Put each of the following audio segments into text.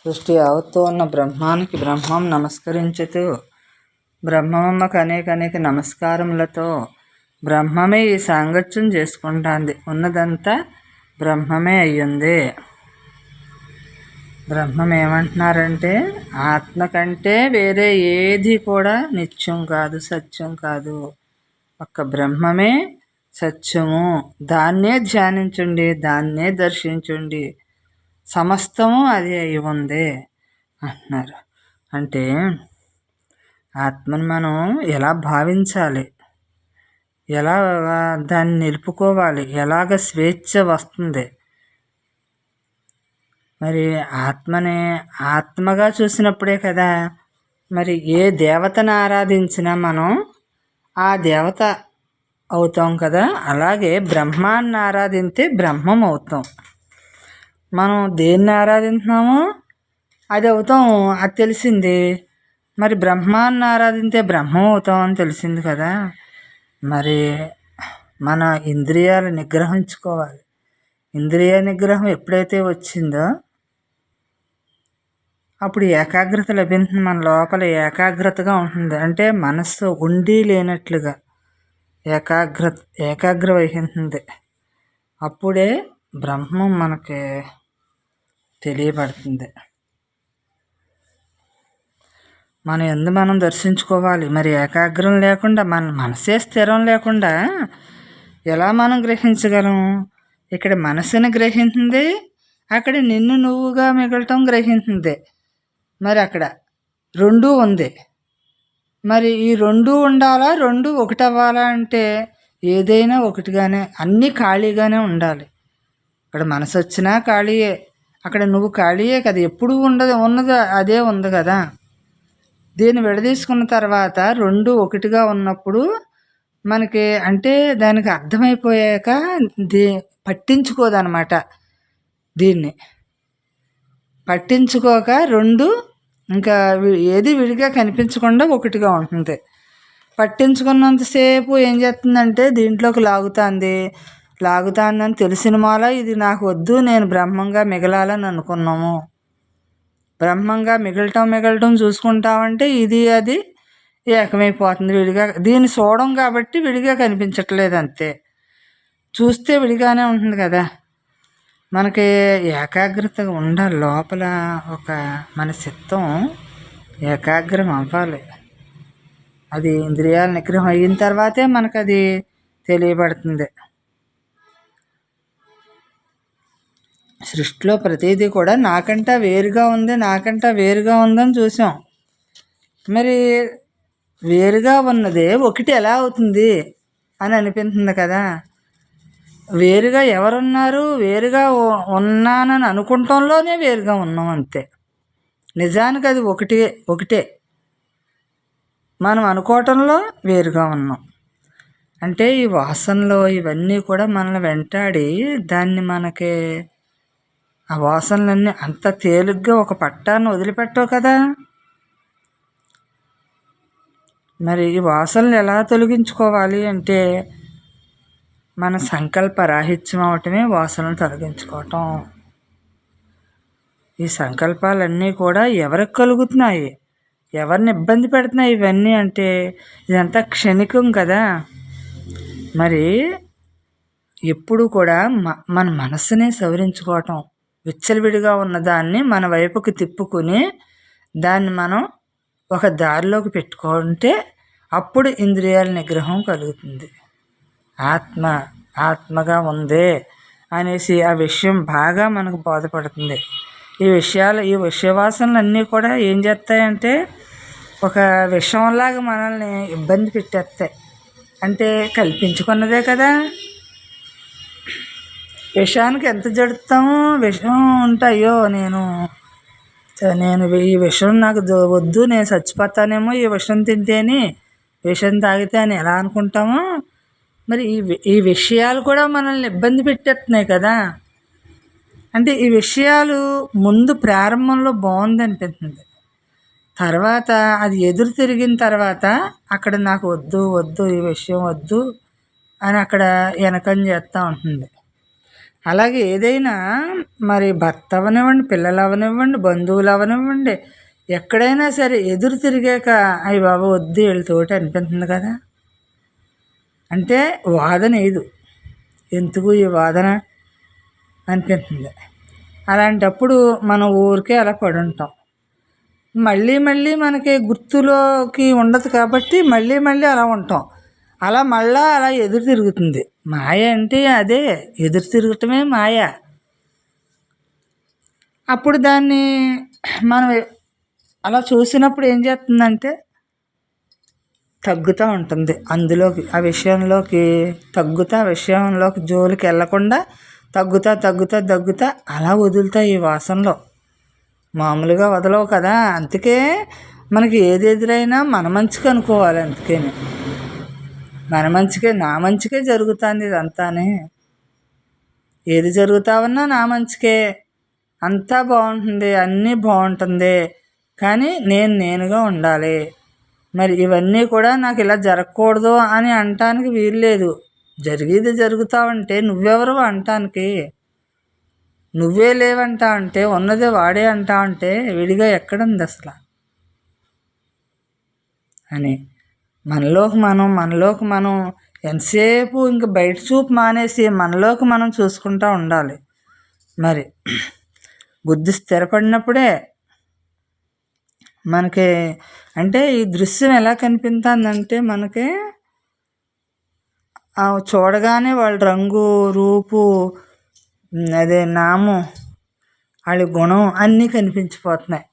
సృష్టి యావత్తు ఉన్న బ్రహ్మానికి బ్రహ్మం నమస్కరించుతూ బ్రహ్మమ్మకు అనేక నమస్కారములతో బ్రహ్మమే ఈ సాంగత్యం చేసుకుంటాంది. ఉన్నదంతా బ్రహ్మమే అయ్యింది. బ్రహ్మం ఏమంటున్నారంటే ఆత్మ కంటే వేరే ఏది కూడా నిత్యం కాదు, సత్యం కాదు. ఒక్క బ్రహ్మమే సత్యము. దాన్నే ధ్యానించండి, దాన్నే దర్శించండి, సమస్తము అది అయి ఉంది అంటున్నారు. అంటే ఆత్మను మనం ఎలా భావించాలి, ఎలా దాన్ని నిలుపుకోవాలి, ఎలాగ స్వేచ్ఛ వస్తుంది. మరి ఆత్మని ఆత్మగా చూసినప్పుడే కదా మరి ఏ దేవతను ఆరాధించినా మనం ఆ దేవత అవుతాం కదా. అలాగే బ్రహ్మాన్ని ఆరాధింతే బ్రహ్మం అవుతాం. మనం దేన్ని ఆరాధించున్నామో అది అవుతాం, అది తెలిసింది. మరి బ్రహ్మాన్ని ఆరాధింతే బ్రహ్మం అవుతాం అని తెలిసింది కదా. మరి మన ఇంద్రియాలు నిగ్రహించుకోవాలి. ఇంద్రియ నిగ్రహం ఎప్పుడైతే వచ్చిందో అప్పుడు ఏకాగ్రత లభించింది. మన లోపల ఏకాగ్రతగా ఉంటుంది. అంటే మనస్సు ఉండి లేనట్లుగా ఏకాగ్ర వహిస్తుంది. అప్పుడే బ్రహ్మం మనకి తెలియబడుతుంది. మన యందు మనం దర్శించుకోవాలి. మరి ఏకాగ్రం లేకుండా మన మనసే స్థిరం లేకుండా ఎలా మనం గ్రహించగలం? ఇక్కడ మనసుని గ్రహించింది, అక్కడ నిన్ను నువ్వుగా మిగలటం గ్రహించింది. మరి అక్కడ రెండూ ఉంది. మరి ఈ రెండు ఉండాలా, రెండు ఒకటి అవ్వాలా అంటే ఏదైనా ఒకటిగానే, అన్నీ ఖాళీగానే ఉండాలి. ఇక్కడ మనసు వచ్చినా ఖాళీయే, అక్కడ నువ్వు ఖాళీయే కదా. ఎప్పుడు ఉన్నది అదే ఉంది కదా. దీన్ని విడదీసుకున్న తర్వాత రెండు ఒకటిగా ఉన్నప్పుడు మనకి అంటే దానికి అర్థమైపోయాక పట్టించుకోదనమాట. దీన్ని పట్టించుకోక రెండు ఇంకా ఏది విడిగా కనిపించకుండా ఒకటిగా ఉంటుంది. పట్టించుకున్నంతసేపు ఏం చేస్తుందంటే దీంట్లోకి లాగుతాందని తెలిసిన మాల ఇది నాకు వద్దు, నేను బ్రహ్మంగా మిగలాలని అనుకున్నాము. బ్రహ్మంగా మిగలటం చూసుకుంటామంటే ఇది అది ఏకమైపోతుంది. విడిగా దీన్ని చూడడం కాబట్టి విడిగా కనిపించట్లేదు అంతే. చూస్తే విడిగానే ఉంటుంది కదా. మనకి ఏకాగ్రతగా ఉండాలి. లోపల మన చిత్తం ఏకాగ్రం అవ్వాలి. అది ఇంద్రియాల నిగ్రహం అయిన తర్వాతే మనకు అది తెలియబడుతుంది. సృష్టిలో ప్రతిదీ కూడా నాకంటా వేరుగా ఉందని చూసాం. మరి వేరుగా ఉన్నదే ఒకటి ఎలా అవుతుంది అని అనిపిస్తుంది కదా. వేరుగా ఎవరున్నారు? వేరుగా ఉన్నానని అనుకుంటంలోనే వేరుగా ఉన్నాం అంతే. నిజానికి అది ఒకటే. మనం అనుకోవటంలో వేరుగా ఉన్నాం. అంటే ఈ వాసనలు ఇవన్నీ కూడా మనల్ని వెంటాడి దాన్ని మనకి ఆ వాసనలన్నీ అంత తేలిగ్గా ఒక పట్టాన్ని వదిలిపెట్టవు కదా. మరి ఈ వాసనలు ఎలా తొలగించుకోవాలి అంటే మన సంకల్ప రాహిత్యం అవటమే వాసనలు తొలగించుకోవటం. ఈ సంకల్పాలన్నీ కూడా ఎవరికి కలుగుతున్నాయి, ఎవరిని ఇబ్బంది పెడుతున్నాయి ఇవన్నీ అంటే ఇదంతా క్షణికం కదా. మరి ఎప్పుడు కూడా మన మనస్సునే సవరించుకోవటం, విచ్చలవిడిగా ఉన్నదాన్ని మన వైపుకి తిప్పుకుని దాన్ని మనం ఒక దారిలోకి పెట్టుకుంటే అప్పుడు ఇంద్రియాల నిగ్రహం కలుగుతుంది. ఆత్మగా ఉంది అనేసి ఆ విషయం బాగా మనకు బోధపడుతుంది. ఈ విషయవాసనలు అన్నీ కూడా ఏం చేస్తాయంటే ఒక విషంలాగా మనల్ని ఇబ్బంది పెట్టేస్తాయి. అంటే కల్పించుకున్నదే కదా. విషయానికి ఎంత జడుతామో విషం ఉంటాయో నేను ఈ విషయం నాకు వద్దు, నేను చచ్చిపోతానేమో ఈ విషం తింటేని, విషం తాగితే అని ఎలా అనుకుంటామో మరి ఈ విషయాలు కూడా మనల్ని ఇబ్బంది పెట్టేస్తున్నాయి కదా. అంటే ఈ విషయాలు ముందు ప్రారంభంలో బాగుంది అనిపిస్తుంది, తర్వాత అది ఎదురు తిరిగిన తర్వాత అక్కడ నాకు వద్దు ఈ విషయం వద్దు అని అక్కడ వెనకం చేస్తూ ఉంటుంది. అలాగే ఏదైనా మరి భర్త అవనివ్వండి, పిల్లలు అవనివ్వండి, బంధువులు అవనివ్వండి, ఎక్కడైనా సరే ఎదురు తిరిగాక అయ్యి బాబా వద్దు వీళ్ళతోటి అనిపిస్తుంది కదా. అంటే వాదన ఏదు, ఎందుకు ఈ వాదన అనిపిస్తుంది. అలాంటప్పుడు మనం ఊరికే అలా పడి ఉంటాం. మళ్ళీ మళ్ళీ మనకి గుర్తులోకి ఉండదు కాబట్టి మళ్ళీ మళ్ళీ అలా ఉంటాం. అలా మళ్ళా అలా ఎదురు తిరుగుతుంది. మాయ అంటే అదే, ఎదురు తిరగటమే మాయ. అప్పుడు దాన్ని మనం అలా చూసినప్పుడు ఏం చేస్తుందంటే తగ్గుతూ ఉంటుంది. అందులోకి ఆ విషయంలోకి తగ్గుతా, ఆ విషయంలోకి జోలికి వెళ్ళకుండా తగ్గుతా తగ్గుతా తగ్గుతా అలా వదులుతాయి ఈ వాసనలో. మామూలుగా వదలవు కదా. అందుకే మనకి ఏది ఎదురైనా మన మంచికి అనుకోవాలి. అందుకని మన మంచికే, నా మంచికే జరుగుతుంది ఇదంతానే. ఏది జరుగుతావన్నా నా మంచికే, అంతా బాగుంటుంది, అన్నీ బాగుంటుంది. కానీ నేనుగా ఉండాలి. మరి ఇవన్నీ కూడా నాకు ఇలా జరగకూడదు అని అనటానికి వీల్లేదు. జరిగేది జరుగుతావంటే నువ్వెవరు అంటానికి? నువ్వే లేవంటా అంటే ఉన్నదే వాడే అంటా అంటే విడిగా ఎక్కడుంది అసలు అని. మనలోకి మనం ఎంతసేపు ఇంక బయట చూపు మానేసి మనలోకి మనం చూసుకుంటూ ఉండాలి. మరి బుద్ధి స్థిరపడినప్పుడే మనకి అంటే ఈ దృశ్యం ఎలా కనిపిస్తుందంటే మనకి చూడగానే వాళ్ళ రంగు, రూపు, అదే నామం, వాళ్ళ గుణం అన్నీ కనిపించిపోతున్నాయి.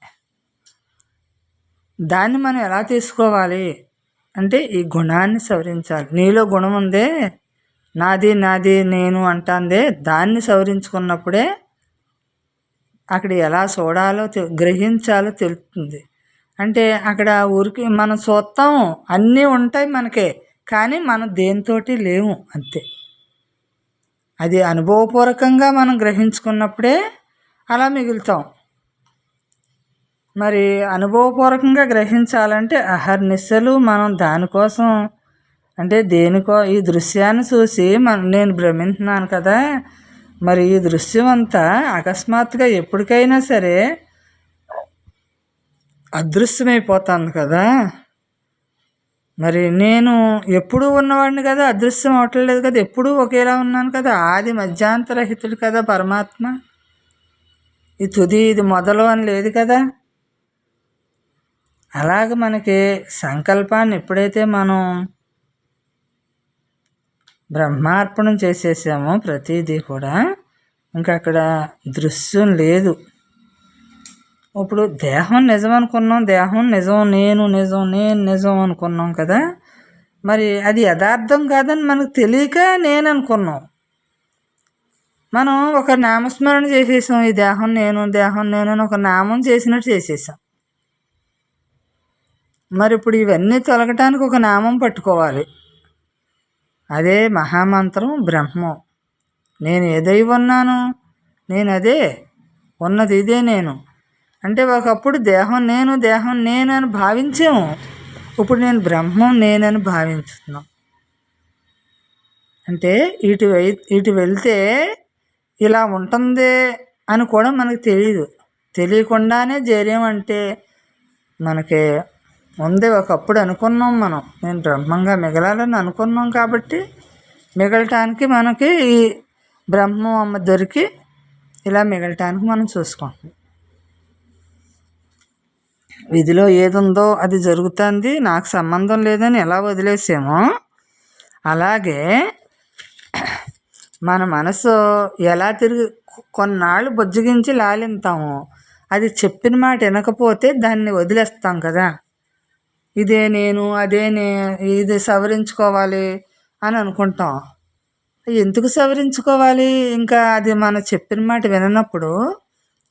దాన్ని మనం ఎలా తీసుకోవాలి అంటే ఈ గుణాన్ని సవరించాలి. నీలో గుణం ఉందే, నాది నాది నేను అంటాందే, దాన్ని సవరించుకున్నప్పుడే అక్కడ ఎలా చూడాలో గ్రహించాలో తెలుస్తుంది. అంటే అక్కడ ఊరికి మనం చూస్తాం, అన్నీ ఉంటాయి మనకే, కానీ మనం దేనితోటి లేము అంతే. అది అనుభవపూర్వకంగా మనం గ్రహించుకున్నప్పుడే అలా మిగులుతాం. మరి అనుభవపూర్వకంగా గ్రహించాలంటే అహర్నిశలు మనం దానికోసం అంటే ఈ దృశ్యాన్ని చూసి నేను భ్రమిస్తున్నాను కదా. మరి ఈ దృశ్యం అంతా అకస్మాత్తుగా ఎప్పటికైనా సరే అదృశ్యమైపోతుంది కదా. మరి నేను ఎప్పుడూ ఉన్నవాడిని కదా, అదృశ్యం అవట్లేదు కదా, ఎప్పుడూ ఒకేలా ఉన్నాను కదా. ఆది మధ్యాంతరహితుడు కదా పరమాత్మ. ఇది తుది, ఇది మొదలు అని లేదు కదా. అలాగ మనకి సంకల్పాన్ని ఎప్పుడైతే మనం బ్రహ్మార్పణం చేసేసామో ప్రతిదీ కూడా ఇంకా అక్కడ దృశ్యం లేదు. ఇప్పుడు దేహం నిజం అనుకున్నాం, దేహం నిజం, నేను నిజం అనుకున్నాం కదా. మరి అది యథార్థం కాదని మనకు తెలియక నేను అనుకున్నాం. మనం ఒక నామస్మరణ చేసేసాం, ఈ దేహం నేను అని ఒక నామం చేసినట్టు చేసేసాం. మరి ఇప్పుడు ఇవన్నీ తొలగటానికి ఒక నామం పట్టుకోవాలి. అదే మహామంత్రం బ్రహ్మం. నేను ఏదై ఉన్నాను, నేను అదే, ఉన్నది ఇదే నేను. అంటే ఒకప్పుడు దేహం నేను అని భావించాము, ఇప్పుడు నేను బ్రహ్మం నేనని భావించుతున్నాం. అంటే ఇటు వెళ్తే ఇలా ఉంటుంది అని కూడా మనకు తెలియదు. తెలియకుండానే చేరామంటే మనకి ముందే ఒకప్పుడు అనుకున్నాం మనం, నేను బ్రహ్మంగా మిగలాలని అనుకున్నాం కాబట్టి మిగలటానికి మనకి ఈ బ్రహ్మం అమ్మ దొరికి ఇలా మిగలటానికి మనం చూసుకుంటాం. విధిలో ఏది ఉందో అది జరుగుతుంది, నాకు సంబంధం లేదని ఎలా వదిలేసామో అలాగే మన మనసు ఎలా కొన్నాళ్ళు బుజ్జగించి లాలింతాము. అది చెప్పిన మాట వినకపోతే దాన్ని వదిలేస్తాం కదా. ఇదే నేను, అదే ఇది సవరించుకోవాలి అని అనుకుంటాం. ఎందుకు సవరించుకోవాలి? ఇంకా అది మనం చెప్పిన మాట విననప్పుడు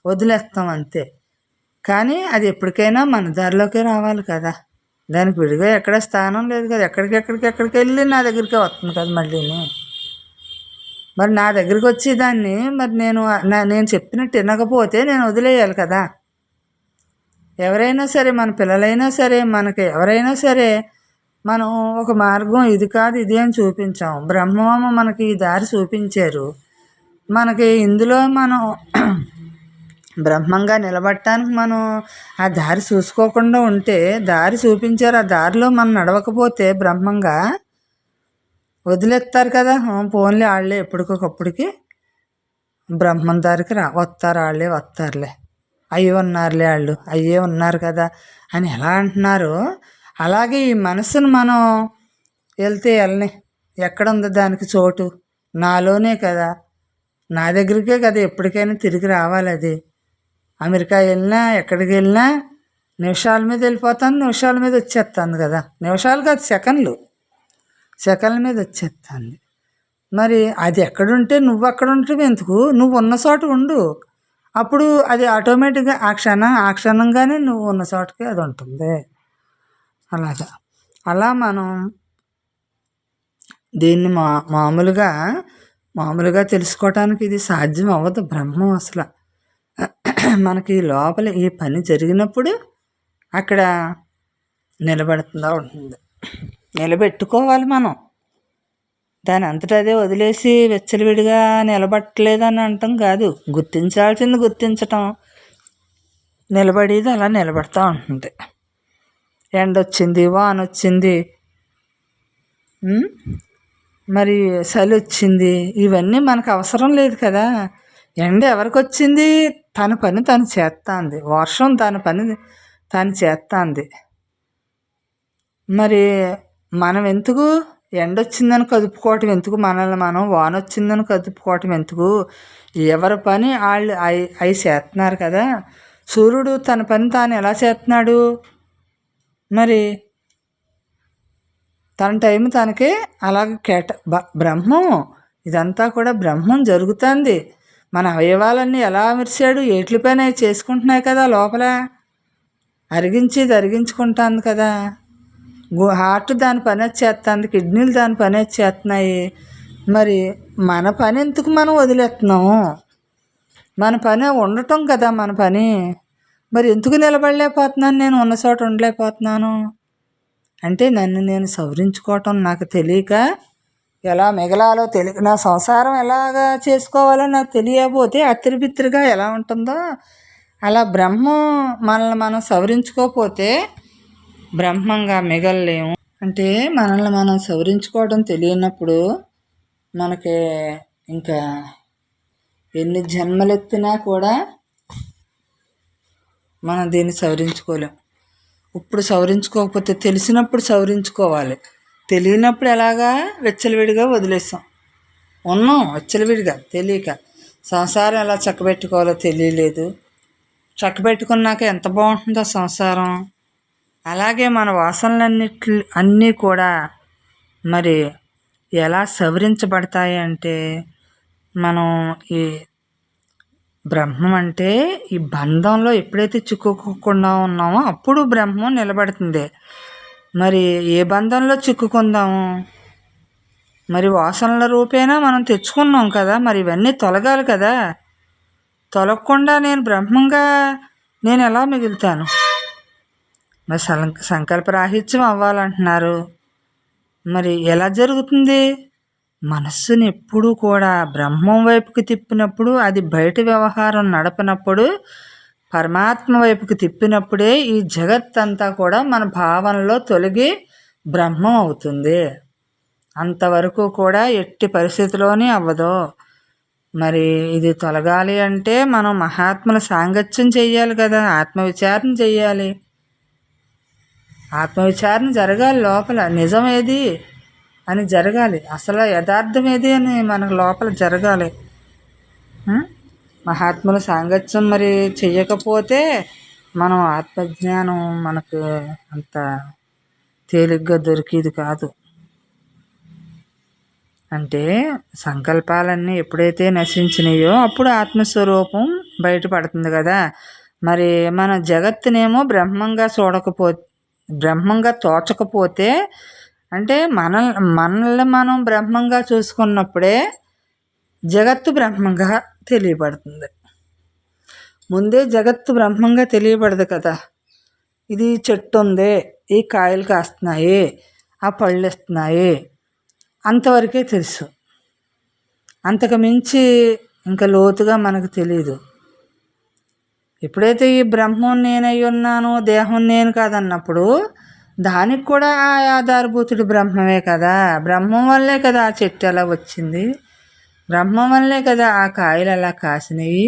వదిలేస్తాం అంతే. కానీ అది ఎప్పటికైనా మన దారిలోకి రావాలి కదా. దానికి విడిగా ఎక్కడ స్థానం లేదు కదా. ఎక్కడికి వెళ్ళి నా దగ్గరికే వస్తుంది కదా మళ్ళీని. మరి నా దగ్గరికి వచ్చి దాన్ని మరి నేను చెప్పినట్టు వినకపోతే నేను వదిలేయాలి కదా. ఎవరైనా సరే, మన పిల్లలైనా సరే, మనకి ఎవరైనా సరే, మనం ఒక మార్గం ఇది కాదు ఇది అని చూపించాం. బ్రహ్మమ్మ మనకి ఈ దారి చూపించారు. మనకి ఇందులో మనం బ్రహ్మంగా నిలబడటానికి మనం ఆ దారి చూసుకోకుండా ఉంటే, దారి చూపించారు, ఆ దారిలో మనం నడవకపోతే బ్రహ్మంగా వదిలేస్తారు కదా. పోన్లే వాళ్ళే ఎప్పటికొకప్పటికి బ్రహ్మం దారికి వస్తారు, వాళ్ళే వస్తారులే, అయ్యి ఉన్నారులే, వాళ్ళు అయ్యే ఉన్నారు కదా అని ఎలా అంటున్నారో, అలాగే ఈ మనసును మనం వెళ్తే వెళ్ళని, ఎక్కడుంది దానికి చోటు? నాలోనే కదా, నా దగ్గరికే కదా ఎప్పటికైనా తిరిగి రావాలి. అది అమెరికా వెళ్ళినా ఎక్కడికి వెళ్ళినా నిమిషాల మీద వెళ్ళిపోతాను, నిమిషాల మీద వచ్చేస్తుంది కదా. నిమిషాలు కాదు, సెకండ్ల మీద వచ్చేస్తుంది. మరి అది ఎక్కడుంటే నువ్వు అక్కడ ఉంటే ఎందుకు? నువ్వు ఉన్న చోట ఉండు, అప్పుడు అది ఆటోమేటిక్గా ఆ క్షణంగానే నువ్వు ఉన్న చోటకి అది ఉంటుంది. అలా మనం దీన్ని మామూలుగా తెలుసుకోవటానికి ఇది సాధ్యం అవ్వదు. బ్రహ్మం అసలు మనకి లోపల ఈ పని జరిగినప్పుడు అక్కడ నిలబెడుతుందా ఉంటుంది. నిలబెట్టుకోవాలి మనం. దాని అంతటా అదే వదిలేసి వెచ్చలవిడిగా నిలబట్టలేదని అంటాం కాదు. గుర్తించాల్సింది గుర్తించటం, నిలబడేది అలా నిలబడతా ఉంటుంది. ఎండ వచ్చింది, వాన వచ్చింది, మరి చలి వచ్చింది, ఇవన్నీ మనకు అవసరం లేదు కదా. ఎండ ఎవరికి వచ్చింది? తన పని తను చేస్తుంది. వర్షం తన పని తను చేస్తుంది. మరి మనం ఎందుకు ఎండ వచ్చిందని కదుపుకోవటం ఎందుకు? మనల్ని మనం వాన వచ్చిందని కదుపుకోవటం ఎందుకు? ఎవరి పని వాళ్ళు అవి చేస్తున్నారు కదా. సూర్యుడు తన పని తాను ఎలా చేస్తున్నాడు? మరి తన టైం తనకే అలాగ బ్రహ్మం, ఇదంతా కూడా బ్రహ్మం జరుగుతుంది. మన అవయవాలన్నీ ఎలా అమర్చాడు? ఏట్ల పైన చేసుకుంటున్నాయి కదా, లోపల అరిగించుకుంటుంది కదా. హార్ట్ దాని పని చేస్తుంది, కిడ్నీలు దాని పని చేస్తున్నాయి. మరి మన పని ఎందుకు మనం వదిలేస్తున్నాము? మన పని ఉండటం కదా మన పని. మరి ఎందుకు నిలబడలేకపోతున్నాను? నేను ఉన్న చోట ఉండలేకపోతున్నాను అంటే నన్ను నేను సవరించుకోవటం నాకు తెలియక, ఎలా మిగలాలో తెలియక, నా సంసారం ఎలాగా చేసుకోవాలో నాకు తెలియకపోతే అత్తిరిబిత్తిరిగా ఎలా ఉంటుందో అలా బ్రహ్మం మనల్ని మనం సవరించుకోకపోతే బ్రహ్మంగా మిగలలేము. అంటే మనల్ని మనం సవరించుకోవడం తెలియనప్పుడు మనకి ఇంకా ఎన్ని జన్మలెత్తినా కూడా మనం దీన్ని సవరించుకోలేం. ఇప్పుడు సవరించుకోకపోతే తెలిసినప్పుడు సవరించుకోవాలి. తెలియనప్పుడు ఎలాగా వెచ్చలవిడిగా వదిలేస్తాం. ఉన్నాం వెచ్చలవిడిగా తెలియక. సంసారం ఎలా చక్కబెట్టుకోవాలో తెలియలేదు. చక్కబెట్టుకున్నాక ఎంత బాగుంటుందో సంసారం. అలాగే మన అన్నీ కూడా మరి ఎలా సవరించబడతాయి అంటే, మనం ఈ బ్రహ్మం అంటే ఈ బంధంలో ఎప్పుడైతే చిక్కుకోకుండా ఉన్నామో అప్పుడు బ్రహ్మం నిలబడుతుంది. మరి ఏ బంధంలో చిక్కుకుందాము? మరి వాసనల రూపేణా మనం తెచ్చుకున్నాం కదా, మరి ఇవన్నీ తొలగాలి కదా. తొలగకుండా నేను బ్రహ్మంగా నేను ఎలా మిగులుతాను? మరి సంకల్పరాహిత్యం అవ్వాలంటున్నారు. మరి ఎలా జరుగుతుంది? మనస్సుని ఎప్పుడూ కూడా బ్రహ్మం వైపుకి తిప్పినప్పుడు, అది బయట వ్యవహారం నడపనప్పుడు, పరమాత్మ వైపుకి తిప్పినప్పుడే ఈ జగత్తంతా కూడా మన భావనలో తొలగి బ్రహ్మం అవుతుంది. అంతవరకు కూడా ఎట్టి పరిస్థితిలోనే అవ్వదు. మరి ఇది తొలగాలి అంటే మనం మహాత్ముల సాంగత్యం చెయ్యాలి కదా, ఆత్మవిచారణ చెయ్యాలి. ఆత్మవిచారణ జరగాలి. లోపల నిజం ఏది అని జరగాలి, అసలు యథార్థం ఏది అని మనకు లోపల జరగాలి. మహాత్ముల సాంగత్యం మరి చెయ్యకపోతే మనం ఆత్మజ్ఞానం మనకు అంత తేలిగ్గా దొరికేది కాదు. అంటే సంకల్పాలన్నీ ఎప్పుడైతే నశించినాయో అప్పుడు ఆత్మస్వరూపం బయటపడుతుంది కదా. మరి మన జగత్తునేమో బ్రహ్మంగా తోచకపోతే, అంటే మనల్ని మనం బ్రహ్మంగా చూసుకున్నప్పుడే జగత్తు బ్రహ్మంగా తెలియబడుతుంది. ముందే జగత్తు బ్రహ్మంగా తెలియబడదు కదా. ఇది చెట్టు ఉంది, ఈ కాయలు కాస్తున్నాయి, ఆ పళ్ళు ఇస్తున్నాయి, అంతవరకే తెలుసు. అంతకు మించి ఇంకా లోతుగా మనకు తెలియదు. ఎప్పుడైతే ఈ బ్రహ్మం నేనై ఉన్నాను, దేహం నేను కాదన్నప్పుడు దానికి కూడా ఆ ఆధారభూతుడు బ్రహ్మమే కదా. బ్రహ్మం వల్లే కదా ఆ చెట్టు ఎలా వచ్చింది, బ్రహ్మం వల్లే కదా ఆ కాయలు అలా కాసినాయి,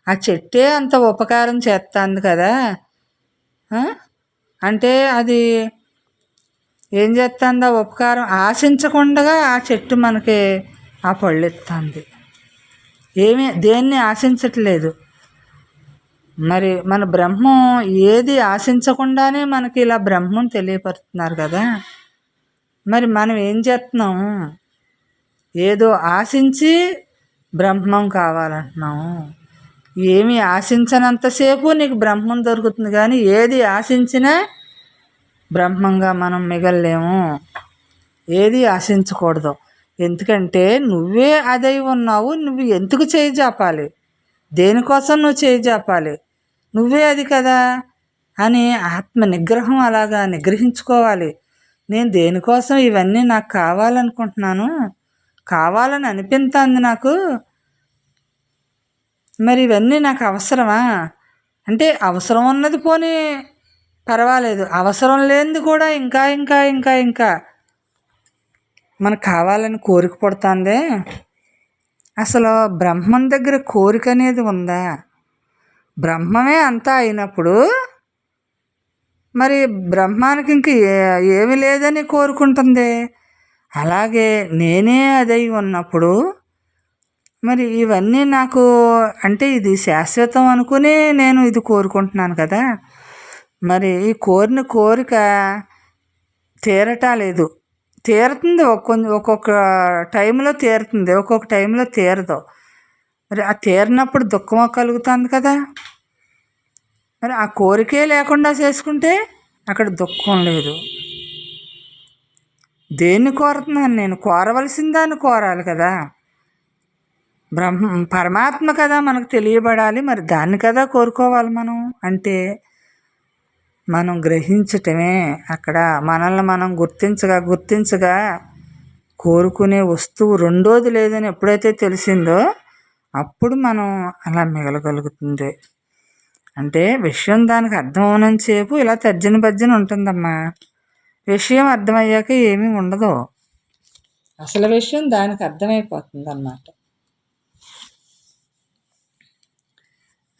ఆ చెట్టే అంత ఉపకారం చేస్తుంది కదా. అంటే అది ఏం చేస్తుంది? ఆ ఉపకారం ఆశించకుండా ఆ చెట్టు మనకి ఆ పళ్ళు ఇస్తుంది, దేన్ని ఆశించట్లేదు. మరి మన బ్రహ్మం ఏది ఆశించకుండానే మనకి ఇలా బ్రహ్మం తెలియపరుస్తున్నారు కదా. మరి మనం ఏం చేస్తున్నాము? ఏదో ఆశించి బ్రహ్మం కావాలంటున్నాము. ఏమి ఆశించనంతసేపు నీకు బ్రహ్మం దొరుకుతుంది, కానీ ఏది ఆశించినా బ్రహ్మంగా మనం మిగలలేము. ఏది ఆశించకూడదు. ఎందుకంటే నువ్వే అదై ఉన్నావు. నువ్వు ఎందుకు చేయి జాపాలి? దేనికోసం నువ్వు చేయి జాపాలి? నువ్వే అది కదా అని ఆత్మ నిగ్రహం అలాగా నిగ్రహించుకోవాలి. నేను దేనికోసం ఇవన్నీ నాకు కావాలనుకుంటున్నాను, కావాలని అనిపిస్తుంది నాకు, మరి ఇవన్నీ నాకు అవసరమా అంటే అవసరం ఉన్నది పోనీ పర్వాలేదు, అవసరం లేనిది కూడా ఇంకా ఇంకా ఇంకా ఇంకా మనకు కావాలని కోరిక పడుతుందే. అసలు బ్రహ్మం దగ్గర కోరిక అనేది ఉందా? బ్రహ్మమే అంతా అయినప్పుడు మరి బ్రహ్మానికి ఇంక ఏమి లేదని కోరుకుంటుంది. అలాగే నేనే అదై ఉన్నప్పుడు మరి ఇవన్నీ నాకు అంటే ఇది శాశ్వతం అనుకుని నేను ఇది కోరుకుంటున్నాను కదా. మరి ఈ కోరిన కోరిక తీరటం లేదు. తీరుతుంది, ఒక్కొక్క టైంలో తీరుతుంది, ఒక్కొక్క టైంలో తీరదు. మరి ఆ తీరినప్పుడు దుఃఖం కలుగుతుంది కదా. మరి ఆ కోరికే లేకుండా చేసుకుంటే అక్కడ దుఃఖం లేదు. దేన్ని కోరుతున్నాను నేను? కోరవలసిన దాన్ని కోరాలి కదా. పరమాత్మ కదా మనకు తెలియబడాలి, మరి దాన్ని కదా కోరుకోవాలి మనం. అంటే మనం గ్రహించటమే అక్కడ మనల్ని మనం గుర్తించగా కోరుకునే వస్తువు రెండోది లేదని ఎప్పుడైతే తెలిసిందో అప్పుడు మనం అలా మిగలగలుగుతుంది. అంటే విషయం దానికి అర్థం అవనంతసేపు ఇలా తర్జన భర్జన ఉంటుందమ్మా. విషయం అర్థమయ్యాక ఏమీ ఉండదు. అసలు విషయం దానికి అర్థమైపోతుంది అన్నమాట.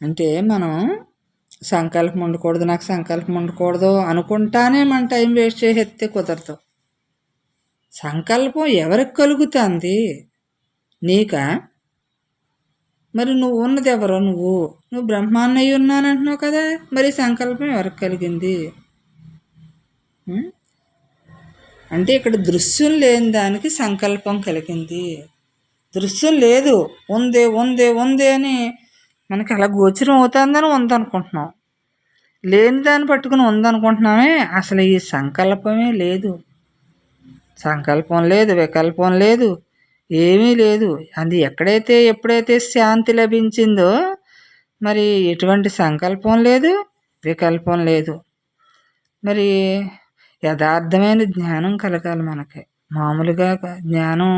అంటే మనం సంకల్పం ఉండకూడదు, నాకు సంకల్పం ఉండకూడదు అనుకుంటానే మన టైం వేస్ట్ చేసేస్తే కుదరదు. సంకల్పం ఎవరికి కలుగుతుంది? నీకా? మరి నువ్వు ఉన్నది ఎవరో? నువ్వు బ్రహ్మాన్నయ్య ఉన్నానంటున్నావు కదా, మరి సంకల్పం ఎవరికి కలిగింది? అంటే ఇక్కడ దృశ్యం లేని దానికి సంకల్పం కలిగింది. దృశ్యం లేదు, ఉంది ఉంది ఉంది అని మనకి అలా గోచరం అవుతుందని ఉందనుకుంటున్నాం. లేని దాన్ని పట్టుకుని ఉందనుకుంటున్నామే. అసలు ఈ సంకల్పమే లేదు, సంకల్పం లేదు, వికల్పం లేదు, ఏమీ లేదు. అది ఎప్పుడైతే శాంతి లభించిందో మరి ఎటువంటి సంకల్పం లేదు, వికల్పం లేదు. మరి యథార్థమైన జ్ఞానం కలగాలి మనకి. మామూలుగా జ్ఞానం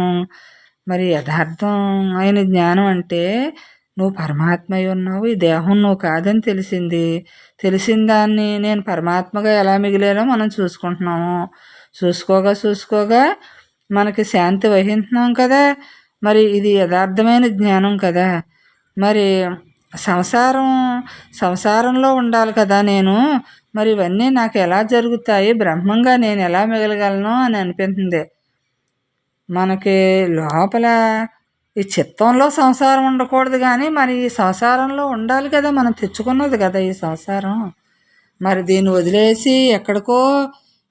మరి యథార్థం అయిన జ్ఞానం అంటే నువ్వు పరమాత్మ అయి ఉన్నావు, ఈ దేహం నువ్వు కాదని తెలిసిన దాన్ని నేను పరమాత్మగా ఎలా మిగిలేనో మనం చూసుకుంటున్నాము. చూసుకోగా మనకి శాంతి వహిస్తున్నాం కదా. మరి ఇది యథార్థమైన జ్ఞానం కదా. మరి సంసారంలో ఉండాలి కదా నేను. మరి ఇవన్నీ నాకు ఎలా జరుగుతాయి, బ్రహ్మంగా నేను ఎలా మిగలగలను అని అనిపిస్తుంది మనకి. లోపల ఈ చిత్తంలో సంసారం ఉండకూడదు, కానీ మరి ఈ సంసారంలో ఉండాలి కదా. మనం తెచ్చుకున్నది కదా ఈ సంసారం. మరి దీన్ని వదిలేసి ఎక్కడికో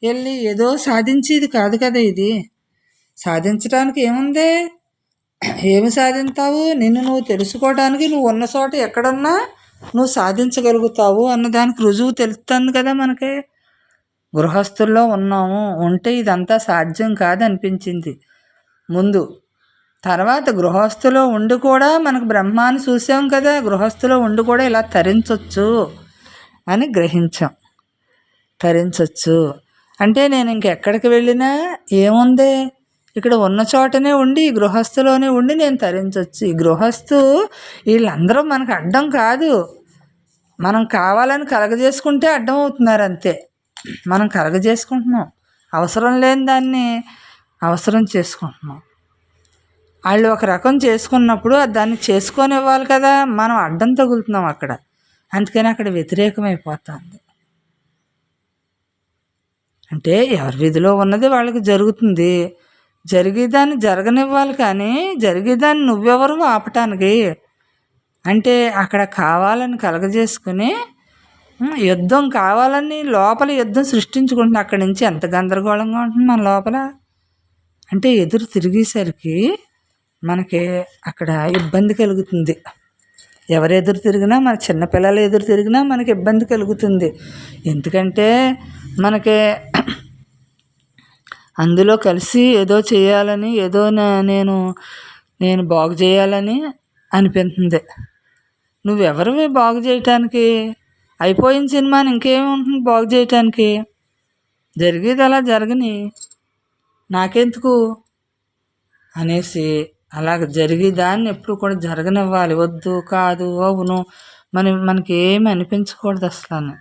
వెళ్ళి ఏదో సాధించేది కాదు కదా ఇది. సాధించడానికి ఏముంది? ఏమి సాధిస్తావు? నిన్ను నువ్వు తెలుసుకోవడానికి నువ్వు ఉన్న చోట ఎక్కడన్నా నువ్వు సాధించగలుగుతావు అన్నదానికి రుజువు తెలుస్తుంది కదా మనకి. గృహస్థుల్లో ఉంటే ఇదంతా సాధ్యం కాదనిపించింది ముందు. తర్వాత గృహస్థులో ఉండి కూడా మనకు బ్రహ్మాన్ని చూసాం కదా. గృహస్థులో ఉండి కూడా ఇలా తరించవచ్చు అని గ్రహించాం. తరించవచ్చు అంటే నేను ఇంకెక్కడికి వెళ్ళినా ఏముంది, ఇక్కడ ఉన్న చోటనే ఉండి ఈ గృహస్థులోనే ఉండి నేను తరించవచ్చు. ఈ గృహస్థు వీళ్ళందరూ మనకు అడ్డం కాదు, మనం కావాలని కలగజేసుకుంటే అడ్డం అవుతున్నారు అంతే. మనం కలగజేసుకుంటున్నాం, అవసరం లేని దాన్ని అవసరం చేసుకుంటున్నాం. వాళ్ళు ఒక రకం చేసుకున్నప్పుడు దాన్ని చేసుకొనివ్వాలి కదా, మనం అడ్డం తగులుతున్నాం అక్కడ. అందుకని అక్కడ వ్యతిరేకమైపోతుంది. అంటే ఎవరి విధిలో ఉన్నది వాళ్ళకి జరుగుతుంది, జరిగేదాన్ని జరగనివ్వాలి. కానీ జరిగేదాన్ని నువ్వెవరు ఆపటానికి? అంటే అక్కడ కావాలని కలగజేసుకుని యుద్ధం కావాలని లోపల యుద్ధం సృష్టించుకుంటున్నా. అక్కడి నుంచి ఎంత గందరగోళంగా ఉంటుంది మన లోపల. అంటే ఎదురు తిరిగేసరికి మనకి అక్కడ ఇబ్బంది కలుగుతుంది. ఎవరు ఎదురు తిరిగినా, మన చిన్నపిల్లలు ఎదురు తిరిగినా మనకి ఇబ్బంది కలుగుతుంది. ఎందుకంటే మనకి అందులో కలిసి ఏదో చేయాలని, ఏదో నేను బాగు చేయాలని అనిపిస్తుంది. నువ్వెవరివి బాగు చేయటానికి? అయిపోయిన సినిమాని ఇంకేముంటుంది బాగు చేయటానికి? జరిగేది అలా జరగని, నాకెందుకు అనేసి అలాగ జరిగేదాన్ని ఎప్పుడు కూడా జరగనివ్వాలి. వద్దు, కాదు, అవును మనకి ఏమి అనిపించకూడదు అసలు.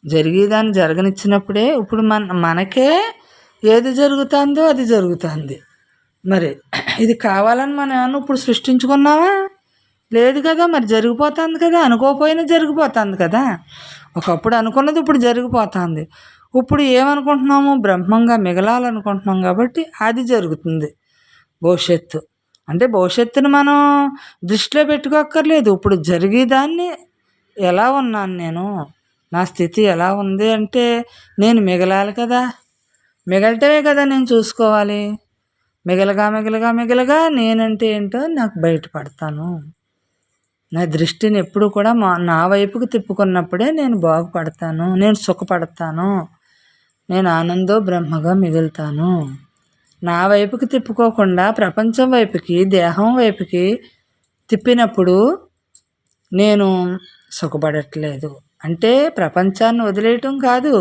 జరిగేదాన్ని జరగనిచ్చినప్పుడే ఇప్పుడు మనకే ఏది జరుగుతుందో అది జరుగుతుంది. మరి ఇది కావాలని మనం ఏమన్నా ఇప్పుడు సృష్టించుకున్నావా? లేదు కదా. మరి జరిగిపోతుంది కదా, అనుకోపోయినా జరిగిపోతుంది కదా. ఒకప్పుడు అనుకున్నది ఇప్పుడు జరిగిపోతుంది. ఇప్పుడు ఏమనుకుంటున్నాము? బ్రహ్మంగా మిగలాలనుకుంటున్నాం కాబట్టి అది జరుగుతుంది. భవిష్యత్తు అంటే భవిష్యత్తుని మనం దృష్టిలో పెట్టుకోక్కర్లేదు. ఇప్పుడు జరిగేదాన్ని ఎలా ఉన్నాను నేను, నా స్థితి ఎలా ఉంది అంటే నేను మిగలాలి కదా. మిగలటమే కదా నేను చూసుకోవాలి. మిగలగా నేనంటే ఏంటో నాకు బయటపడతాను. నా దృష్టిని ఎప్పుడు కూడా నా వైపుకు తిప్పుకున్నప్పుడే నేను బాగుపడతాను, నేను సుఖపడతాను, నేను ఆనందో బ్రహ్మగా మిగులుతాను. నా వైపుకి తిప్పుకోకుండా ప్రపంచం వైపుకి, దేహం వైపుకి తిప్పినప్పుడు నేను సుఖపడట్లేదు. అంటే ప్రపంచాన్ని వదిలేయటం కాదు,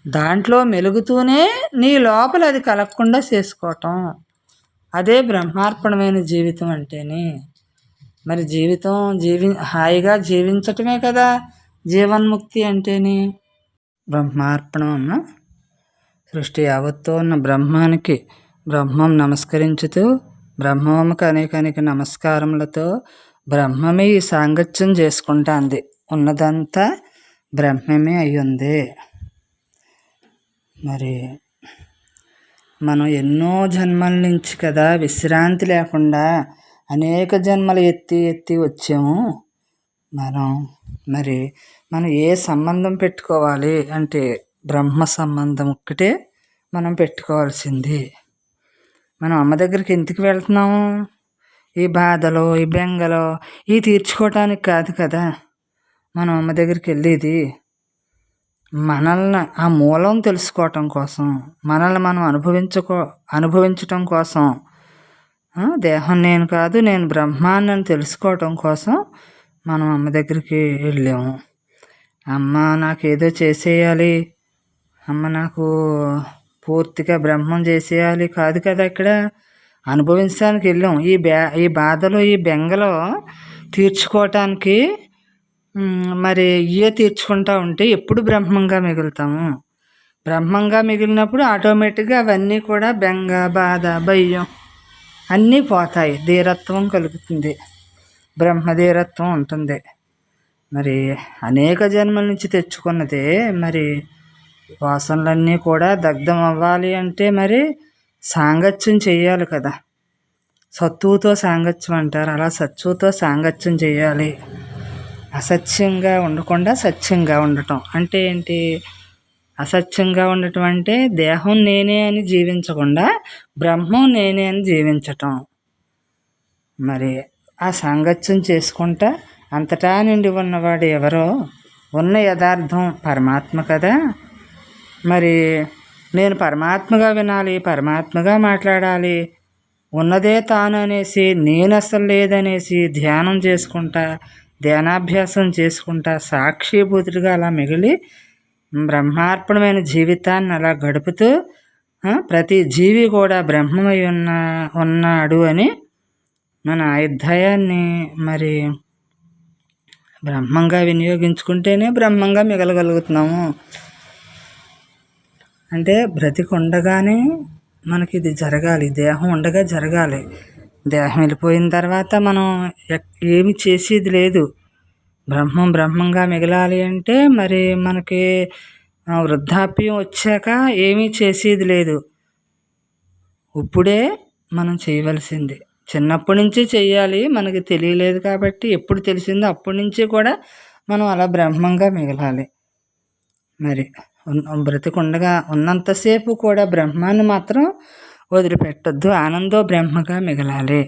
దాంట్లో మెలుగుతూనే నీ లోపల అది కలగకుండా చేసుకోవటం. అదే బ్రహ్మార్పణమైన జీవితం అంటేనే. మరి జీవితం హాయిగా జీవించటమే కదా జీవన్ముక్తి అంటేనే. బ్రహ్మార్పణం అన్న సృష్టి యావత్తు ఉన్న బ్రహ్మం నమస్కరించుతూ, బ్రహ్మముకు అనేక నమస్కారములతో బ్రహ్మమే ఈ సాంగత్యం చేసుకుంటుంది. ఉన్నదంతా బ్రహ్మమే అయ్యింది. మరి మనం ఎన్నో జన్మల నుంచి కదా విశ్రాంతి లేకుండా అనేక జన్మలు ఎత్తి వచ్చాము. మనం ఏ సంబంధం పెట్టుకోవాలి అంటే బ్రహ్మ సంబంధం ఒక్కటే మనం పెట్టుకోవాల్సింది. మనం అమ్మ దగ్గరికి ఎందుకు వెళ్తున్నాము? ఈ బాధలో, ఈ బెంగలో ఇవి తీర్చుకోవటానికి కాదు కదా మనం అమ్మ దగ్గరికి వెళ్ళేది. మనల్ని ఆ మూలం తెలుసుకోవటం కోసం, మనల్ని మనం అనుభవించటం కోసం. దేహం నేను కాదు, నేను బ్రహ్మాన్ని అని తెలుసుకోవటం కోసం మనం అమ్మ దగ్గరికి వెళ్ళాము. అమ్మ నాకేదో చేసేయాలి, అమ్మ నాకు పూర్తిగా బ్రహ్మం చేసేయాలి కాదు కదా. ఇక్కడ అనుభవించడానికి వెళ్ళాం. ఈ బాధలో, ఈ బెంగలో తీర్చుకోవటానికి. మరి ఇవే తీర్చుకుంటూ ఉంటే ఎప్పుడు బ్రహ్మంగా మిగులుతాము. బ్రహ్మంగా మిగిలినప్పుడు ఆటోమేటిక్గా అవన్నీ కూడా బెంగ, బాధ, భయం అన్నీ పోతాయి. ధీరత్వం కలుగుతుంది, బ్రహ్మధీరత్వం ఉంటుంది. మరి అనేక జన్మల నుంచి తెచ్చుకున్నదే మరి వాసనలన్నీ కూడా దగ్ధం అవ్వాలి అంటే మరి సాంగత్యం చేయాలి కదా. సత్తువుతో సాంగత్యం అంటారు, అలా సత్తువుతో సాంగత్యం చేయాలి. అసత్యంగా ఉండకుండా సత్యంగా ఉండటం అంటే ఏంటి? అసత్యంగా ఉండటం అంటే దేహం నేనే అని జీవించకుండా బ్రహ్మం నేనే అని జీవించటం. మరి ఆ సాంగత్యం చేసుకుంటా అంతటా నిండి ఉన్నవాడు ఎవరో, ఉన్న యథార్థం పరమాత్మ కదా. మరి నేను పరమాత్మగా వినాలి, పరమాత్మగా మాట్లాడాలి, ఉన్నదే తాను అనేసి, నేను అసలు లేదనేసి ధ్యానం చేసుకుంటా, ధ్యానాభ్యాసం చేసుకుంటా సాక్షిభూతుడిగా అలా మిగిలి బ్రహ్మార్పణమైన జీవితాన్ని అలా గడుపుతూ ప్రతి జీవి కూడా బ్రహ్మమై ఉన్నాడు అని మన ఆయుర్దాయాన్ని మరి బ్రహ్మంగా వినియోగించుకుంటేనే బ్రహ్మంగా మిగలగలుగుతున్నాము. అంటే బ్రతికుండగానే మనకి ఇది జరగాలి, దేహం ఉండగా జరగాలి. దేహం వెళ్ళిపోయిన తర్వాత మనం ఏమి చేసేది లేదు. బ్రహ్మంగా మిగలాలి అంటే మరి మనకి వృద్ధాప్యం వచ్చాక ఏమీ చేసేది లేదు. ఇప్పుడే మనం చేయవలసింది చిన్నప్పటి నుంచి చెయ్యాలి. మనకి తెలియలేదు కాబట్టి ఎప్పుడు తెలిసిందో అప్పటి నుంచి కూడా మనం అలా బ్రహ్మంగా మిగలాలి. మరి బ్రతికుండగా ఉన్నంతసేపు కూడా బ్రహ్మాన్ని మాత్రం వదిలిపెట్టద్దు. ఆనందో బ్రహ్మగా మిగలాలి.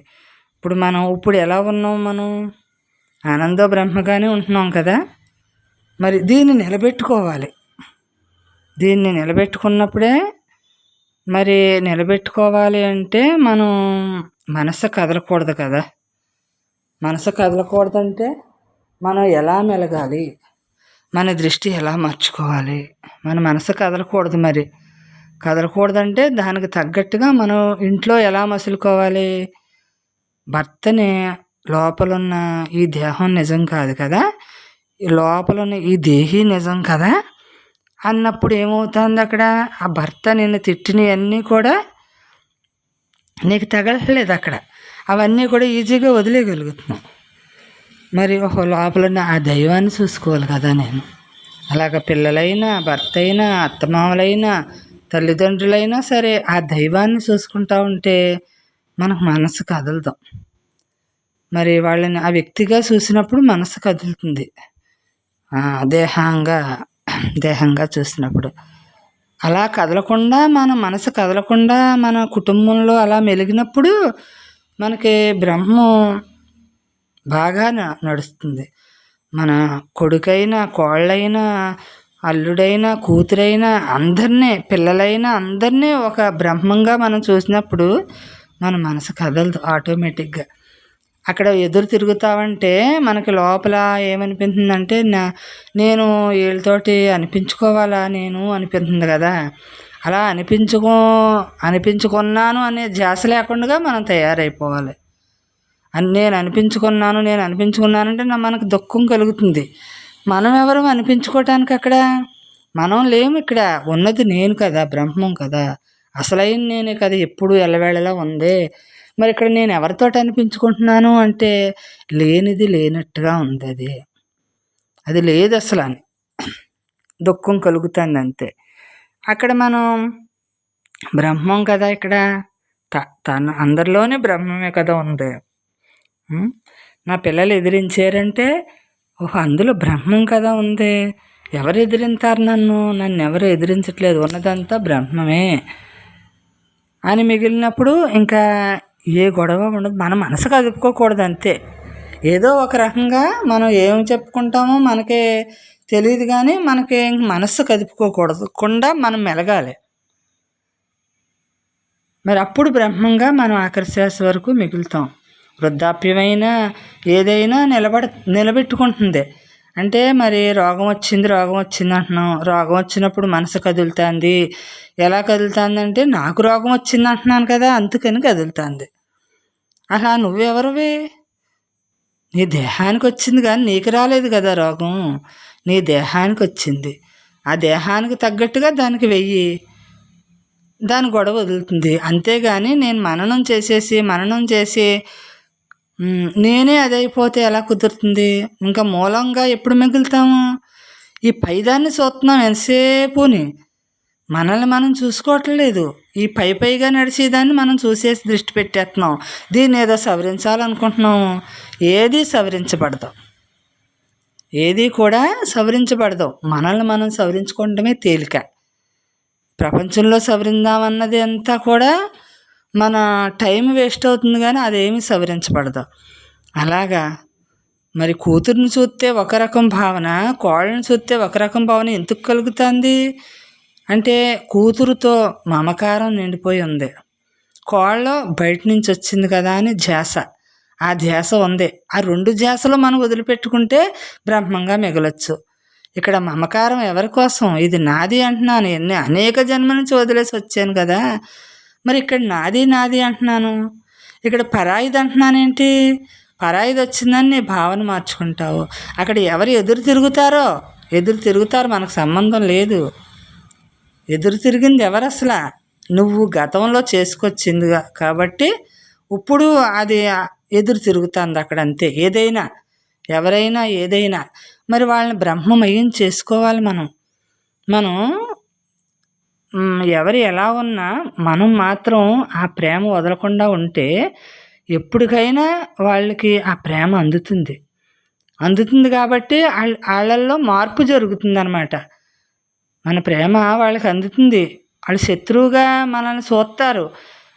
ఇప్పుడు ఎలా ఉన్నాం? మనం ఆనందో బ్రహ్మగానే ఉంటున్నాం కదా. మరి దీన్ని నిలబెట్టుకోవాలి. దీన్ని నిలబెట్టుకున్నప్పుడే మరి నిలబెట్టుకోవాలి అంటే మనం మనసు కదలకూడదు కదా. మనసు కదలకూడదంటే మనం ఎలా మెలగాలి, మన దృష్టి ఎలా మార్చుకోవాలి? మన మనసు కదలకూడదు. మరి కదలకూడదంటే దానికి తగ్గట్టుగా మనం ఇంట్లో ఎలా మసులుకోవాలి? భర్తని లోపలున్న ఈ దేహం నిజం కాదు కదా, ఈ లోపలున్న ఈ దేహి నిజం కదా అన్నప్పుడు ఏమవుతుంది? అక్కడ ఆ భర్త నిన్ను తిట్టినవన్నీ కూడా నీకు తగలట్లేదు. అక్కడ అవన్నీ కూడా ఈజీగా వదిలేయగలుగుతున్నాం. మరి లోపలున్న ఆ దైవాన్ని చూసుకోవాలి కదా. నేను అలాగ పిల్లలైనా, భర్త అయినా, అత్తమామలైనా, తల్లిదండ్రులైనా సరే ఆ దైవాన్ని చూసుకుంటా ఉంటే మనకు మనసు కదలదు. మరి వాళ్ళని ఆ వ్యక్తిగా చూసినప్పుడు మనసు కదులుతుంది. దేహంగా చూసినప్పుడు అలా కదలకుండా, మన మనసు కదలకుండా మన కుటుంబంలో అలా మెలిగినప్పుడు మనకి బ్రహ్మం బాగా నడుస్తుంది. మన కొడుకైనా, కోళ్ళైనా, అల్లుడైనా, కూతురైనా, పిల్లలైనా అందరినీ ఒక బ్రహ్మంగా మనం చూసినప్పుడు మన మనసు కదలదు ఆటోమేటిక్గా. అక్కడ ఎదురు తిరుగుతావంటే మనకి లోపల ఏమనిపిస్తుందంటే నేను వీళ్ళతోటి అనిపించుకోవాలా నేను అనిపిస్తుంది కదా. అలా అనిపించుకున్నాను అనే ధ్యాస లేకుండా మనం తయారైపోవాలి. నేను అనిపించుకున్నానంటే మనకు దుఃఖం కలుగుతుంది. మనం ఎవరు అనిపించుకోవటానికి? అక్కడ మనం లేము. ఇక్కడ ఉన్నది నేను కదా, బ్రహ్మం కదా, అసలైన నేనే కదా, ఎప్పుడు ఎల్లవేళలా ఉంది. మరి ఇక్కడ నేను ఎవరితో అనిపించుకుంటున్నాను అంటే లేనిది లేనట్టుగా ఉంది. అది లేదు అసలు అని దుఃఖం కలుగుతుంది అంతే. అక్కడ మనం బ్రహ్మం కదా, ఇక్కడ తన అందరిలోనే బ్రహ్మమే కదా ఉంది. నా పిల్లలు ఎదిరించారంటే అందులో బ్రహ్మం కదా ఉంది. ఎవరు ఎదిరింతారు? నన్ను ఎవరు ఎదిరించట్లేదు, ఉన్నదంతా బ్రహ్మమే అని మిగిలినప్పుడు ఇంకా ఏ గొడవ ఉండదు. మన మనసు కదుపుకోకూడదు అంతే. ఏదో ఒక రకంగా మనం ఏం చెప్పుకుంటామో మనకే తెలియదు, కానీ మనకి మనస్సు కదుపుకోకూడదుకుండా మనం మెలగాలి. మరి అప్పుడు బ్రహ్మంగా మనం ఆఖరి శ్వాస వరకు మిగులుతాం. వృద్ధాప్యమైనా ఏదైనా నిలబెట్టుకుంటుంది. అంటే మరి రోగం వచ్చింది అంటున్నాం. రోగం వచ్చినప్పుడు మనసు కదులుతుంది. ఎలా కదులుతుంది అంటే నాకు రోగం వచ్చింది అంటున్నాను కదా, అందుకని కదులుతుంది. అలా నువ్వెవరివి? నీ దేహానికి వచ్చింది కానీ నీకు రాలేదు కదా రోగం. నీ దేహానికి వచ్చింది. ఆ దేహానికి తగ్గట్టుగా దానికి వెయ్యి, దాని గొడవ వదులుతుంది. అంతేగాని నేను మననం చేసి నేనే అదైపోతే ఎలా కుదురుతుంది? ఇంకా మూలంగా ఎప్పుడు మిగులుతాము? ఈ పైదాన్ని చూస్తున్నాం ఎంతసేపుని, మనల్ని మనం చూసుకోవట్లేదు. ఈ పైగా నడిచేదాన్ని మనం చూసేసి దృష్టి పెట్టేస్తున్నాం. దీన్ని ఏదో సవరించాలనుకుంటున్నాము. ఏది సవరించబడదు, ఏది కూడా సవరించబడదు. మనల్ని మనం సవరించుకోవడమే తేలిక. ప్రపంచంలో సవరిందామన్నది అంతా కూడా మన టైం వేస్ట్ అవుతుంది, కానీ అదేమీ సవరించబడదు. అలాగా మరి కూతుర్ని చూస్తే ఒక రకం భావన, కోళ్ళని చూస్తే ఒక రకం భావన ఎందుకు కలుగుతుంది అంటే కూతురుతో మమకారం నిండిపోయి ఉంది. కోళ్ళ బయట నుంచి వచ్చింది కదా అని ధ్యాస, ఆ ధ్యాస ఉంది. ఆ రెండు ధ్యాసలు మనం వదిలిపెట్టుకుంటే బ్రహ్మంగా మిగలొచ్చు. ఇక్కడ మమకారం ఎవరి కోసం? ఇది నాది అంటున్నాను. అనేక జన్మల నుంచి వదిలేసి వచ్చాను కదా. మరి ఇక్కడ నాది నాది అంటున్నాను, ఇక్కడ పరాయిది అంటున్నానేంటి? పరాయిది వచ్చిందని నీ భావన మార్చుకుంటావు. అక్కడ ఎవరు ఎదురు తిరుగుతారో మనకు సంబంధం లేదు. ఎదురు తిరిగింది ఎవరు అసలు? నువ్వు గతంలో చేసుకొచ్చింది కాబట్టి ఇప్పుడు అది ఎదురు తిరుగుతుంది అక్కడ, అంతే. ఏదైనా ఎవరైనా ఏదైనా మరి వాళ్ళని బ్రహ్మమయం చేసుకోవాలి. మనం ఎవరు ఎలా ఉన్నా మనం మాత్రం ఆ ప్రేమ వదలకుండా ఉంటే ఎప్పటికైనా వాళ్ళకి ఆ ప్రేమ అందుతుంది కాబట్టి వాళ్ళల్లో మార్పు జరుగుతుంది అన్నమాట. మన ప్రేమ వాళ్ళకి అందుతుంది. వాళ్ళు శత్రువుగా మనల్ని చూస్తారు,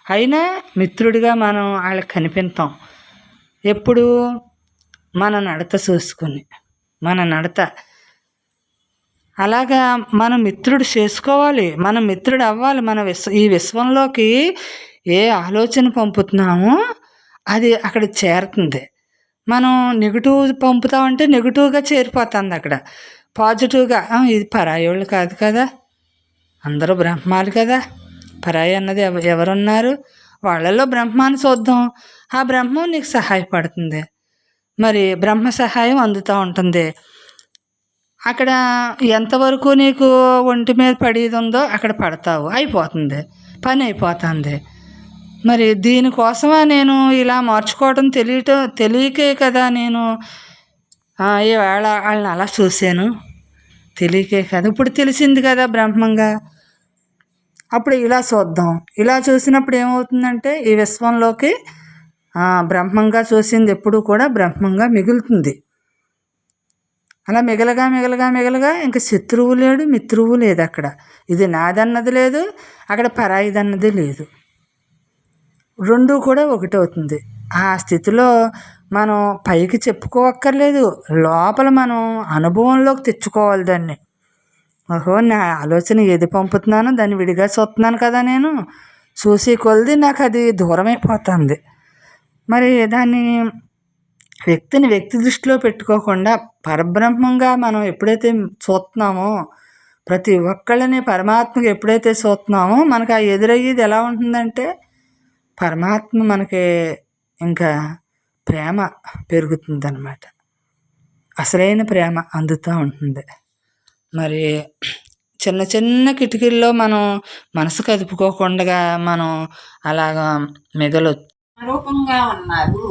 అయినా మిత్రుడిగా మనం వాళ్ళకి కనిపిస్తాం. ఎప్పుడు? మన నడత చూసుకొని, మన నడత అలాగా మనం మిత్రుడు చేసుకోవాలి, మనం మిత్రుడు అవ్వాలి. ఈ విశ్వంలోకి ఏ ఆలోచన పంపుతున్నామో అది అక్కడ చేరుతుంది. మనం నెగిటివ్ పంపుతామంటే నెగిటివ్గా చేరిపోతుంది అక్కడ. పాజిటివ్గా ఇది పరాయోళ్ళు కాదు కదా, అందరూ బ్రహ్మాలు కదా, పరాయి అన్నది ఎవరున్నారు? వాళ్ళల్లో బ్రహ్మాన్ని చూద్దాం. ఆ బ్రహ్మం నీకు సహాయపడుతుంది. మరి బ్రహ్మ సహాయం అందుతూ ఉంటుంది. అక్కడ ఎంతవరకు నీకు ఒంటి మీద పడేది ఉందో అక్కడ పడతావు, అయిపోతుంది, పని అయిపోతుంది. మరి దీనికోసమా నేను ఇలా మార్చుకోవడం? తెలియకే కదా నేను ఈవేళ వాళ్ళని అలా చూశాను, తెలియకే కదా. ఇప్పుడు తెలిసింది కదా బ్రహ్మంగా. అప్పుడు ఇలా చూద్దాం. ఇలా చూసినప్పుడు ఏమవుతుందంటే ఈ విశ్వంలోకి బ్రహ్మంగా చూసింది ఎప్పుడు కూడా బ్రహ్మంగా మిగులుతుంది. అలా మిగలగా ఇంక శత్రువు లేడు, మిత్రువు లేదు అక్కడ. ఇది నాదన్నది లేదు, అక్కడ పరాయిదన్నది లేదు. రెండు కూడా ఒకటవుతుంది. ఆ స్థితిలో మనం పైకి చెప్పుకోవక్కర్లేదు, లోపల మనం అనుభవంలోకి తెచ్చుకోవాలి దాన్ని. ఓహో, నా ఆలోచన ఏది పంపుతున్నానో దాన్ని విడిగా చూస్తున్నాను కదా, నేను చూసి కొలిది నాకు అది దూరం అయిపోతుంది. మరి దాన్ని వ్యక్తి దృష్టిలో పెట్టుకోకుండా పరబ్రహ్మంగా మనం ఎప్పుడైతే చూస్తున్నామో, ప్రతి ఒక్కళ్ళని పరమాత్మగా ఎప్పుడైతే చూస్తున్నామో మనకు ఆ ఎదురయ్యేది ఎలా ఉంటుందంటే పరమాత్మ మనకి ఇంకా ప్రేమ పెరుగుతుంది అన్నమాట. అసలైన ప్రేమ అందుతూ ఉంటుంది. మరి చిన్న చిన్న కిటికీల్లో మనం మనసు కదుపుకోకుండా మనం అలాగా రూపంగా ఉన్నారు.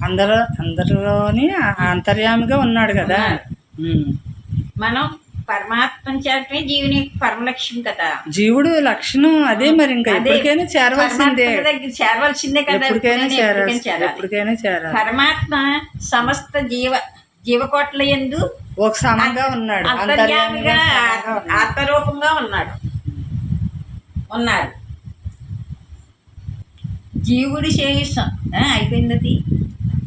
అందరిలోని అంతర్యామిగా ఉన్నాడు కదా. మనం పరమాత్మ చేరటమే జీవుని పరమలక్ష్యం కదా. జీవుడు లక్షణం అదే. మరి ఇంకా ఎప్పటికైనా చేరవలసిందే కదా. ఎప్పటికైనా చేరాలి. పరమాత్మ సమస్త జీవకోట్ల యందు ఒక సమంగా ఉన్నాడు, అంతర్యామిగా ఆత్మరూపంగా ఉన్నాడు. జీవుడి శేషం అయిపోయింది,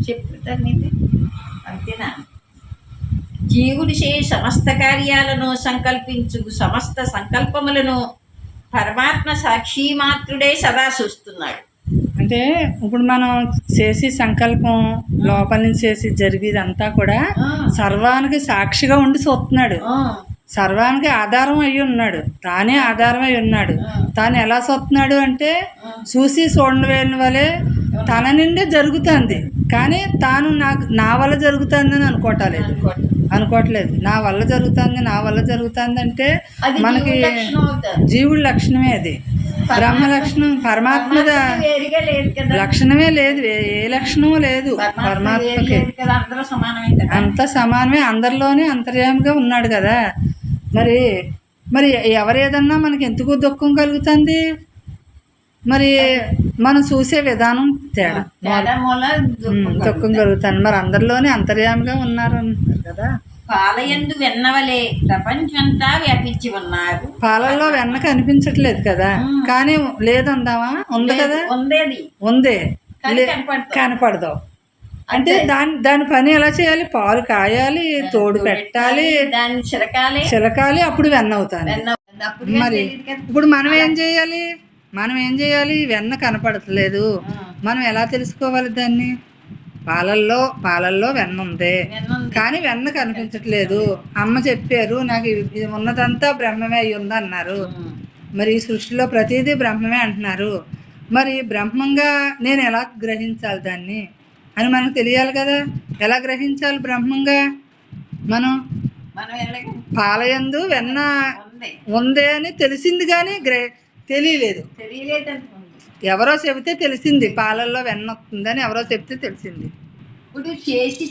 చెప్తాను అంతేనా? జీవుడి సమస్త కార్యాలను సంకల్పించు సమస్త సంకల్పములను పరమాత్మ సాక్షి మాత్రుడే సదా చూస్తున్నాడు. అంటే ఇప్పుడు మనం చేసి సంకల్పం లోపల నుంచి చేసి జరిగేదంతా కూడా సర్వానికి సాక్షిగా ఉండి చూస్తున్నాడు. సర్వానికి ఆధారం అయ్యి ఉన్నాడు, తానే ఆధారం అయి ఉన్నాడు. తాను ఎలా చూస్తున్నాడు అంటే చూసి చూడని వలె తన నిండే జరుగుతుంది, కానీ తాను నా వల్ల జరుగుతుందని అనుకోవట్లేదు. నా వల్ల జరుగుతుంది అంటే మనకి జీవుడి లక్షణమే అది. బ్రహ్మ లక్షణం పరమాత్మద లక్షణమే లేదు, ఏ లక్షణము లేదు పరమాత్మకి. అంత సమానమే, అందరిలోనే అంతర్యామిగా ఉన్నాడు కదా. మరి ఎవరేదన్నా మనకి ఎందుకు దుఃఖం కలుగుతుంది? మరి మనం చూసే విధానం తేడా దుఃఖం కలుగుతుంది. మరి అందరిలోనే అంతర్యామిగా ఉన్నారు అంటారు కదా. పాలయందు వెన్నవలే ప్రపంచమంతా వ్యాపించి ఉన్నారు. పాలల్లో వెన్న కనిపించట్లేదు కదా, కానీ లేదందామా? ఉంది కదా, ఉంది, కనపడదు. అంటే దాని పని ఎలా చేయాలి? పాలు కాయాలి, తోడు పెట్టాలి, దాన్ని చిలకాలి, అప్పుడు వెన్న అవుతుంది. మరి ఇప్పుడు మనం ఏం చేయాలి? వెన్న కనపడట్లేదు, మనం ఎలా తెలుసుకోవాలి దాన్ని? పాలల్లో వెన్న ఉంది, వెన్నుంది. కానీ వెన్న కనిపించట్లేదు. అమ్మ చెప్పారు నాకు ఇది ఉన్నదంతా బ్రహ్మమే అయి ఉంది అన్నారు. ఉమ్. మరి ఈ సృష్టిలో ప్రతిదీ బ్రహ్మమే అంటున్నారు. మరి బ్రహ్మంగా నేను ఎలా గ్రహించాలి దాన్ని అని మనకు తెలియాలి కదా. ఎలా గ్రహించాలి బ్రహ్మంగా? మనం మనం ఎలాగ పాలయందు వెన్న ఉంది ఉంది అని తెలిసింది, కానీ తెలియలేదు. తెలియలేదంటే ఉంది. ఎవరో చెబితే తెలిసింది, పాలల్లో వెన్న వస్తుందని ఎవరో చెబితే తెలిసింది. ఇప్పుడు చేసి